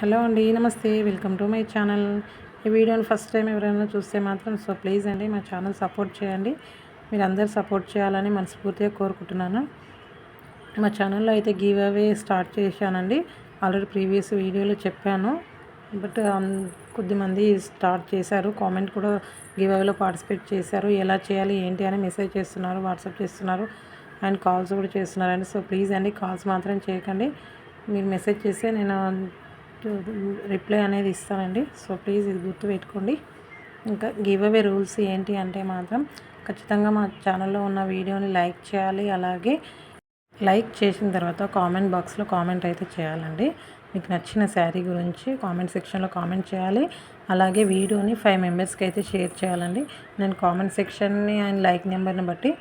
Hello అండి, నమస్తే. Welcome to my channel. ఈ వీడియోని ఫస్ట్ టైం ఎవరైనా చూస్తే మాత్రం ప్లీజ్ అండి మా ఛానల్ సపోర్ట్ చేయండి. మీరు అందరు సపోర్ట్ చేయాలని మనస్ఫూర్తిగా కోరుకుంటున్నాను. మా ఛానల్లో అయితే గివ్ అవే స్టార్ట్ చేశానండి. ఆల్రెడీ ప్రీవియస్ వీడియోలో చెప్పాను. బట్ కొద్దిమంది స్టార్ట్ చేశారు. కామెంట్ కూడా గివ్ అవేలో పార్టిసిపేట్ చేశారు. ఎలా చేయాలి ఏంటి అని మెసేజ్ చేస్తున్నారు, వాట్సాప్ చేస్తున్నారు అండ్ కాల్స్ కూడా చేస్తున్నారండి. ప్లీజ్ అండి కాల్స్ మాత్రం చేయకండి. మీరు మెసేజ్ చేస్తే నేను రిప్లై అనేది ఇస్తానండి. ప్లీజ్ ఇది గుర్తుపెట్టుకోండి. ఇంకా గివ్ అవే రూల్స్ ఏంటి అంటే మాత్రం ఖచ్చితంగా మా ఛానల్లో ఉన్న వీడియోని లైక్ చేయాలి. అలాగే లైక్ చేసిన తర్వాత కామెంట్ బాక్స్లో కామెంట్ అయితే చేయాలండి. మీకు నచ్చిన శారీ గురించి కామెంట్ సెక్షన్లో కామెంట్ చేయాలి. అలాగే వీడియోని 5 మెంబర్స్కి అయితే షేర్ చేయాలండి. నేను కామెంట్ సెక్షన్ని అండ్ లైక్ నెంబర్ని బట్టి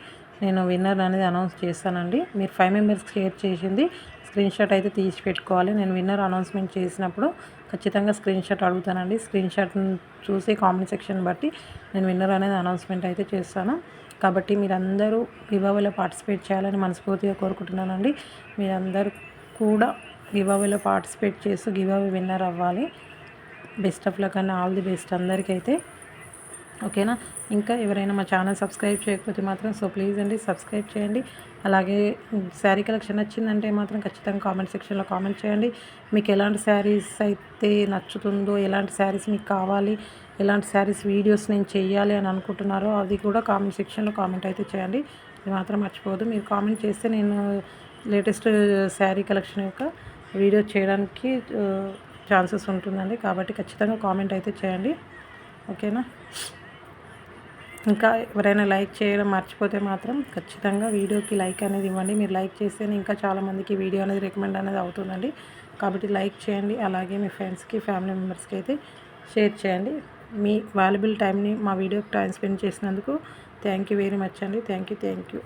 నేను విన్నర్ అనేది అనౌన్స్ చేస్తానండి. మీరు 5 మెంబర్స్కి షేర్ చేసింది స్క్రీన్ షాట్ అయితే తీసి పెట్టుకోవాలి. నేను విన్నర్ అనౌన్స్మెంట్ చేసినప్పుడు ఖచ్చితంగా స్క్రీన్ షాట్ అడుగుతానండి. స్క్రీన్ షాట్ని చూసి కామెంట్ సెక్షన్ బట్టి నేను విన్నర్ అనేది అనౌన్స్మెంట్ అయితే చేస్తాను. కాబట్టి మీరందరూ గివ్ అవేలో పార్టిసిపేట్ చేయాలని మనస్ఫూర్తిగా కోరుకుంటున్నానండి. మీరందరూ కూడా గివ్ అవేలో పార్టిసిపేట్ చేస్తూ గివ్ అవే విన్నర్ అవ్వాలి. Best of luck and all the best అందరికైతే. ఓకేనా. ఇంకా ఎవరైనా మా ఛానల్ సబ్స్క్రైబ్ చేయకపోతే మాత్రం ప్లీజ్ అండి సబ్స్క్రైబ్ చేయండి. అలాగే శారీ కలెక్షన్ నచ్చిందంటే మాత్రం ఖచ్చితంగా కామెంట్ సెక్షన్లో కామెంట్ చేయండి. మీకు ఎలాంటి శారీస్ అయితే నచ్చుతుందో, ఎలాంటి శారీస్ మీకు కావాలి, ఎలాంటి శారీస్ వీడియోస్ నేను చేయాలి అని అనుకుంటున్నారో అది కూడా కామెంట్ సెక్షన్లో కామెంట్ అయితే చేయండి. ఇది మాత్రం మర్చిపోవద్దు. మీరు కామెంట్ చేస్తే నేను లేటెస్ట్ శారీ కలెక్షన్ యొక్క వీడియో చేయడానికి ఛాన్సెస్ ఉంటుందండి. కాబట్టి ఖచ్చితంగా కామెంట్ అయితే చేయండి. ఓకేనా. ఇంకా ఎవరైనా లైక్ చేయడం మర్చిపోతే మాత్రం ఖచ్చితంగా వీడియోకి లైక్ అనేది ఇవ్వండి. మీరు లైక్ చేస్తేనే ఇంకా చాలామందికి వీడియో అనేది రికమెండ్ అనేది అవుతుందండి. కాబట్టి లైక్ చేయండి. అలాగే మీ ఫ్రెండ్స్కి, ఫ్యామిలీ మెంబర్స్కి అయితే షేర్ చేయండి. మీ వాల్యుబుల్ టైంని మా వీడియోకి టైం స్పెండ్ చేసినందుకు థ్యాంక్ యూ వెరీ మచ్ అండి. Thank you.